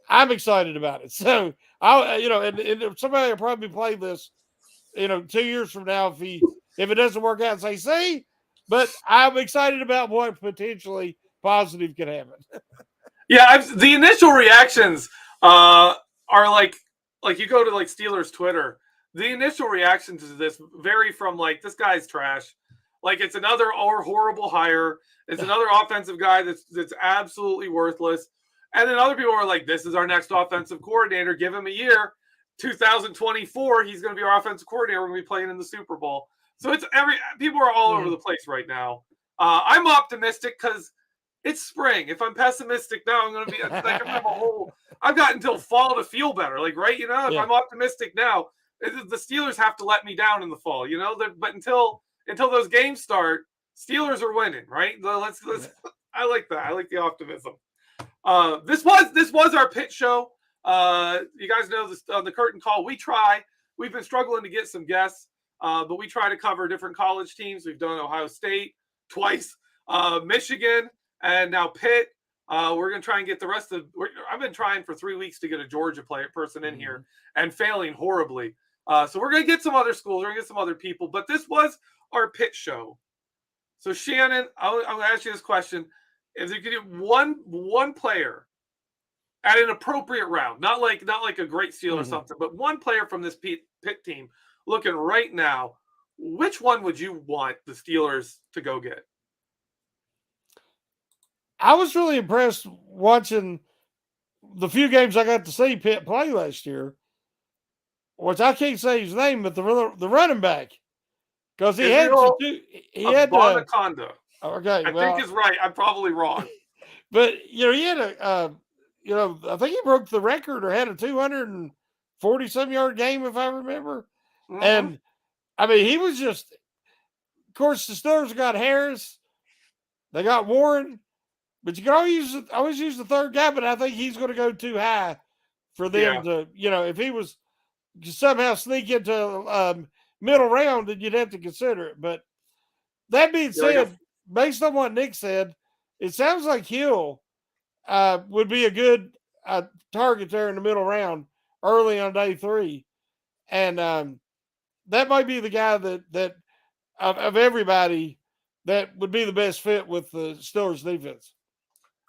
I'm excited about it. So and somebody will probably play this, 2 years from now if it doesn't work out, say, see, but I'm excited about what potentially positive could happen. Yeah, the initial reactions are like you go to like Steelers Twitter. The initial reactions to this vary from like, this guy's trash, like it's another horrible hire, it's another offensive guy that's absolutely worthless, and then other people are like, this is our next offensive coordinator, give him a year, 2024, he's going to be our offensive coordinator, we're going to be playing in the Super Bowl. So people are all over the place right now. I'm optimistic because it's spring. If I'm pessimistic now, I'm going to be like, I've got until fall to feel better. Like, right. If I'm optimistic now, the Steelers have to let me down in the fall, but until those games start, Steelers are winning. Right. Let's I like that. I like the optimism. This was our Pitt show. You guys know this on the curtain call. We've been struggling to get some guests, but we try to cover different college teams. We've done Ohio State twice, Michigan, and now Pitt. We're going to try and get the rest of I've been trying for 3 weeks to get a Georgia person in here and failing horribly. So we're going to get some other schools. We're going to get some other people. But this was our Pitt show. So, Shannon, I'm going to ask you this question. If you could get one player at an appropriate round, not like a great steal or something, but one player from this Pitt team looking right now, which one would you want the Steelers to go get? I was really impressed watching the few games I got to see Pitt play last year, which I can't say his name, but the running back, because he had Bonaconda. Okay, I think is right. I'm probably wrong, but he had I think he broke the record or had a 240-some yard game, if I remember. And I mean, he was just. Of course, the Steelers got Harris, they got Warren. But you can always use the third guy, but I think he's going to go too high for them to, if he was somehow sneak into middle round, then you'd have to consider it. But that being said, based on what Nick said, it sounds like Hill would be a good target there in the middle round early on day 3. And that might be the guy that of everybody that would be the best fit with the Steelers defense.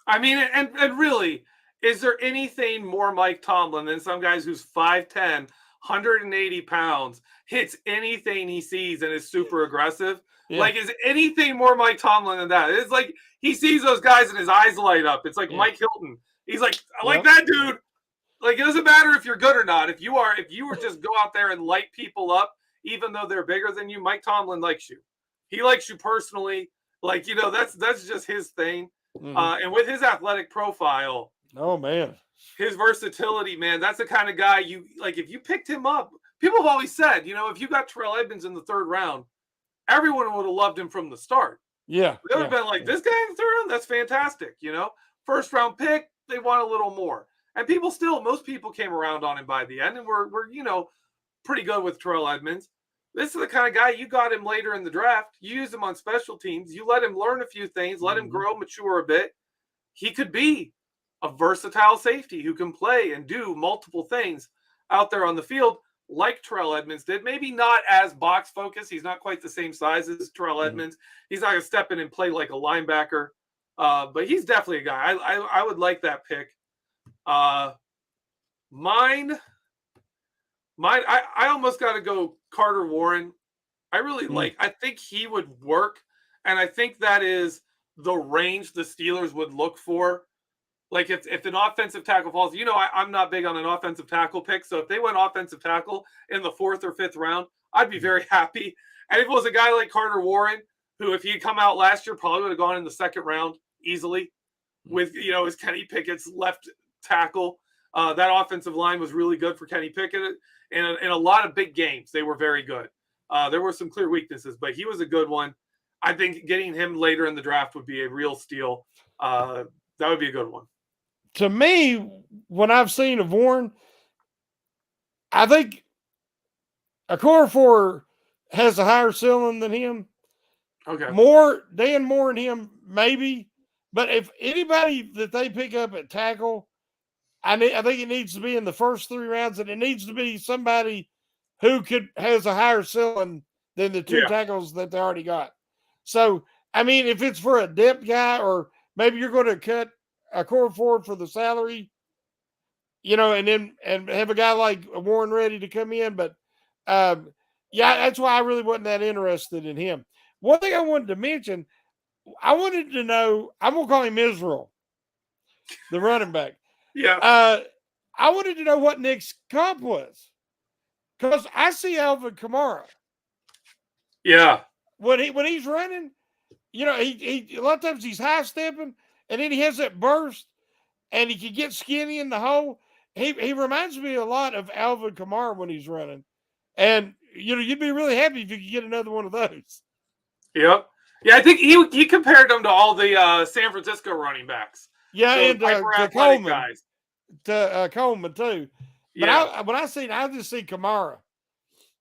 I mean, and really, is there anything more Mike Tomlin than some guys who's 5'10", 180 pounds, hits anything he sees and is super aggressive? Yeah. Like, is anything more Mike Tomlin than that? It's like he sees those guys and his eyes light up. It's like Mike Hilton. He's like, I like that dude. Like, it doesn't matter if you're good or not. If you were just go out there and light people up, even though they're bigger than you, Mike Tomlin likes you. He likes you personally. Like, that's just his thing. And with his athletic profile, oh man, his versatility, man, that's the kind of guy you like. If you picked him up, people have always said, if you got Terrell Edmonds in the 3rd round, everyone would have loved him from the start. Yeah, they would have been like, this guy in the 3rd round, that's fantastic. first-round pick, they want a little more. And most people came around on him by the end, and we're pretty good with Terrell Edmunds. This is the kind of guy, you got him later in the draft. You use him on special teams. You let him learn a few things, let him grow, mature a bit. He could be a versatile safety who can play and do multiple things out there on the field like Terrell Edmunds did. Maybe not as box focused. He's not quite the same size as Terrell Edmunds. He's not going to step in and play like a linebacker. But he's definitely a guy. I would like that pick. Mine, I almost got to go Carter Warren. I think he would work. And I think that is the range the Steelers would look for. Like if an offensive tackle falls, I'm not big on an offensive tackle pick. So if they went offensive tackle in the 4th or 5th round, I'd be very happy. And if it was a guy like Carter Warren, who if he had come out last year, probably would have gone in the 2nd round easily with, as Kenny Pickett's left tackle. That offensive line was really good for Kenny Pickett. And in a lot of big games, they were very good. There were some clear weaknesses, but he was a good one. I think getting him later in the draft would be a real steal. That would be a good one. To me, when I've seen of Warren, I think a core 4 has a higher ceiling than him. Okay. Dan Moore and him, maybe. But if anybody that they pick up at tackle, I think it needs to be in the first 3 rounds, and it needs to be somebody who has a higher ceiling than the 2 tackles that they already got. So, I mean, if it's for a depth guy, or maybe you're going to cut a core 4 for the salary, and have a guy like Warren ready to come in. But that's why I really wasn't that interested in him. One thing I wanted to mention, I wanted to know, I'm going to call him Israel, the running back. Yeah. I wanted to know what Nick's comp was, because I see Alvin Kamara. Yeah. When he's running, he a lot of times he's high stepping, and then he has that burst, and he can get skinny in the hole. He reminds me a lot of Alvin Kamara when he's running, and you'd be really happy if you could get another one of those. Yep. Yeah, I think he compared them to all the San Francisco running backs. Yeah, so and to Coleman, guys. To Coleman too. But yeah. I just see Kamara.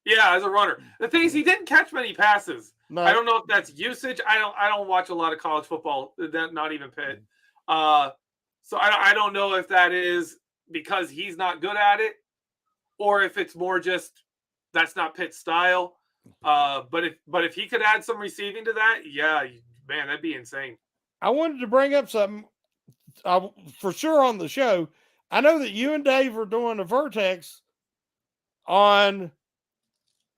Yeah, as a runner. The thing is, he didn't catch many passes. No. I don't know if that's usage. I don't watch a lot of college football. Not even Pitt. So I don't know if that is because he's not good at it, or if it's more just that's not Pitt's style. But if he could add some receiving to that, yeah, man, that'd be insane. I wanted to bring up something for sure on the show. I know that you and Dave are doing a Vertex on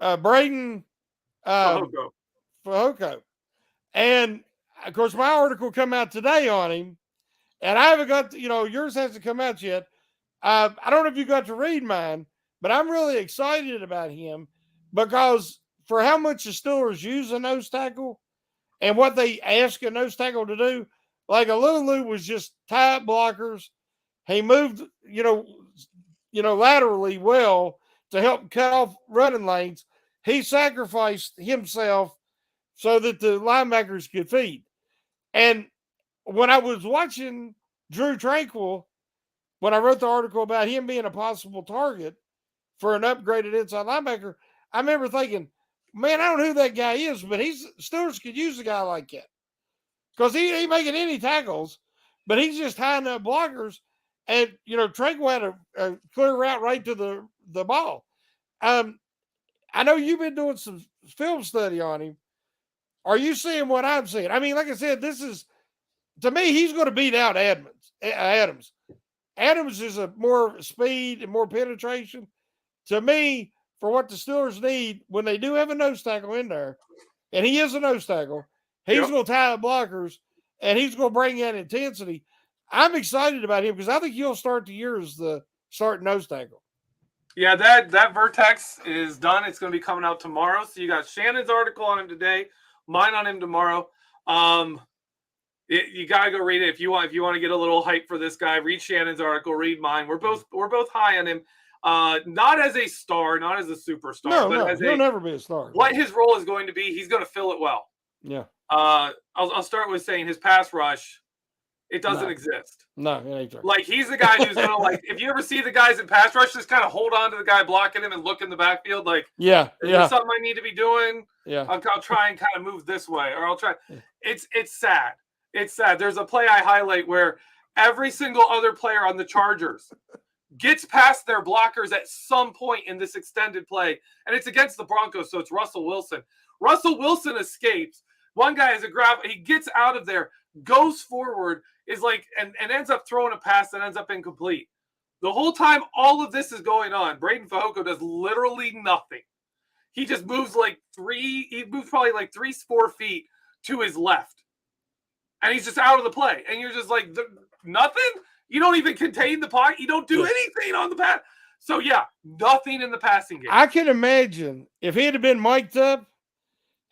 Braden Fehoko. And, of course, my article come out today on him, and I haven't got yours hasn't come out yet. I don't know if you got to read mine, but I'm really excited about him because for how much the Steelers use a nose tackle and what they ask a nose tackle to do, like a Lulu was just tie up blockers. He moved, laterally well to help cut off running lanes. He sacrificed himself so that the linebackers could feed. And when I was watching Drew Tranquil, when I wrote the article about him being a possible target for an upgraded inside linebacker, I remember thinking, man, I don't know who that guy is, but Steelers could use a guy like that. Because he ain't making any tackles, but he's just tying up blockers. And, Tranquil had a clear route right to the ball. I know you've been doing some film study on him. Are you seeing what I'm seeing? I mean, like I said, to me, he's going to beat out Adams. Adams is a more speed and more penetration. To me, for what the Steelers need, when they do have a nose tackle in there, and he is a nose tackle, he's going to tie up blockers, and he's going to bring that intensity. I'm excited about him because I think he'll start the year as the starting nose tackle. Yeah, that Vertex is done. It's going to be coming out tomorrow. So you got Shannon's article on him today, mine on him tomorrow. You gotta go read it if you want to get a little hype for this guy. Read Shannon's article, read mine. We're both high on him. Not as a star, not as a superstar, but he'll never be a star. What his role is going to be, he's going to fill it well. Yeah. I'll start with saying his pass rush It doesn't No. exist. No, it ain't there. Like, he's the guy who's going to, like, if you ever see the guys in pass rush, just kind of hold on to the guy blocking him and look in the backfield. Like, Yeah, is yeah, there something I need to be doing? yeah. I'll try and kind of move this way, or I'll try. Yeah. It's sad. It's sad. There's a play I highlight where every single other player on the Chargers gets past their blockers at some point in this extended play, and it's against the Broncos, so it's Russell Wilson. Russell Wilson escapes. One guy is a grab. He gets out of there, goes forward, is like, and ends up throwing a pass that ends up incomplete. The whole time all of this is going on, Braden Fehoko does literally nothing. He just moves he moves probably like 3-4 feet to his left. And he's just out of the play. And you're just like, nothing? You don't even contain the pocket. You don't do anything on the pass. So, yeah, nothing in the passing game. I can imagine if he'd have been mic'd up,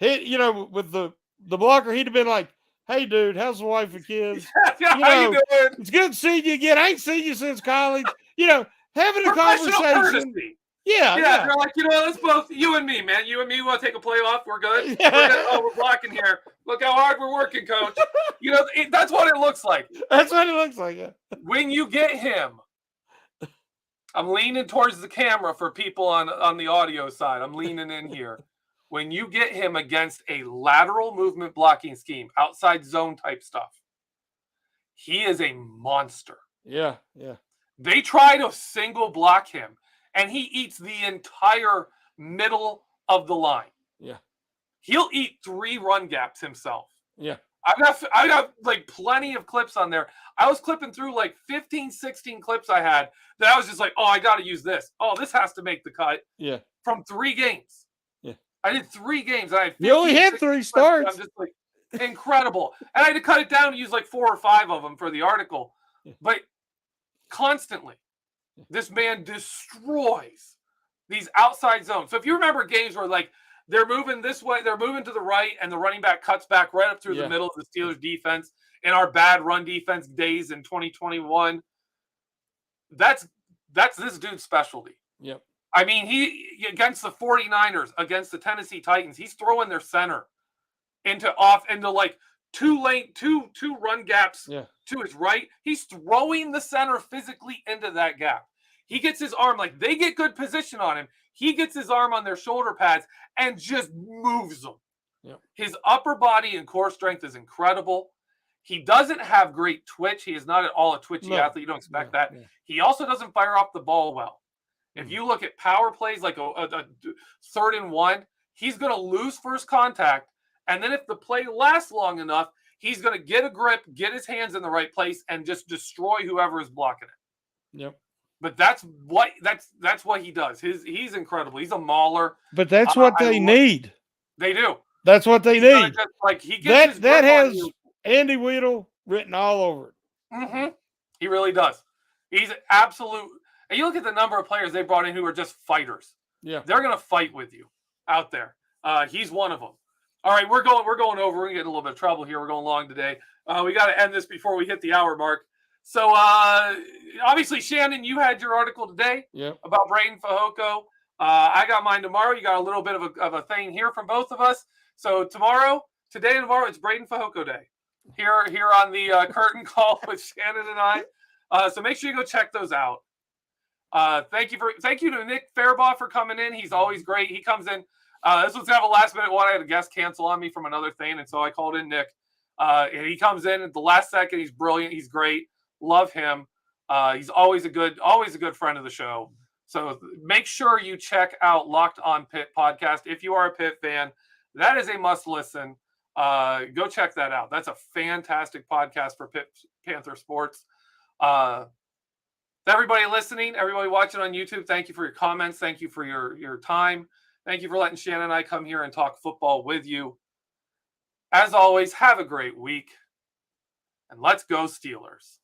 with the blocker, he'd have been like, hey, dude, how's the wife and kids? How you doing? It's good seeing you again. I ain't seen you since college. Having a Professional conversation. courtesy. Yeah. They're like, let's both, you and me, man. You and me want to take a play off? We're good. We're blocking here. Look how hard we're working, coach. That's what it looks like. That's what it looks like. Yeah. When you get him, I'm leaning towards the camera for people on the audio side. I'm leaning in here. When you get him against a lateral movement blocking scheme, outside zone type stuff, he is a monster. Yeah. They try to single block him, and he eats the entire middle of the line. Yeah. He'll eat 3 run gaps himself. Yeah. I got like plenty of clips on there. I was clipping through like 15, 16 clips I had that I was just like, oh, I got to use this. Oh, this has to make the cut. Yeah. From 3 games. Yeah. I did 3 games. And I had you only had 3 starts. I'm just like, incredible. And I had to cut it down and use like 4 or 5 of them for the article. Yeah. But constantly, this man destroys these outside zones. So if you remember games where like they're moving this way, they're moving to the right, and the running back cuts back right up through the middle of the Steelers defense in our bad run defense days in 2021. That's this dude's specialty. Yep. I mean, he against the 49ers, against the Tennessee Titans, he's throwing their center into like 2 run gaps to his right. He's throwing the center physically into that gap. He gets his arm, like they get good position on him. He gets his arm on their shoulder pads and just moves them. Yep. His upper body and core strength is incredible. He doesn't have great twitch. He is not at all a twitchy athlete. You don't expect that. Yeah. He also doesn't fire off the ball well. If you look at power plays like a 3rd and 1, he's going to lose first contact. And then if the play lasts long enough, he's going to get a grip, get his hands in the right place, and just destroy whoever is blocking it. Yep. But that's what he does. He's incredible. He's a mauler. But that's what they need. They do. That's what they need. Like he gets that has Andy Weedle written all over it. Mm-hmm. He really does. He's absolute. And you look at the number of players they brought in who are just fighters. Yeah, they're gonna fight with you out there. He's one of them. All right, we're going over. We're gonna get in a little bit of trouble here. We're going long today. We got to end this before we hit the hour mark. So obviously, Shannon, you had your article today about Braden Fehoko. I got mine tomorrow. You got a little bit of a thing here from both of us. So today and tomorrow, it's Braden Fehoko Day here on the curtain call with Shannon and I. So make sure you go check those out. Thank you to Nick Farabaugh for coming in. He's always great. He comes in. This was kind of a last minute one. I had a guest cancel on me from another thing, and so I called in Nick. And he comes in at the last second. He's brilliant. He's great. Love him. He's always a good friend of the show. So make sure you check out Locked on Pitt podcast. If you are a Pitt fan, that is a must listen. Go check that out. That's a fantastic podcast for Pitt Panther sports. Everybody listening, everybody watching on YouTube, thank you for your comments. Thank you for your time. Thank you for letting Shannon and I come here and talk football with you. As always, have a great week. And let's go Steelers.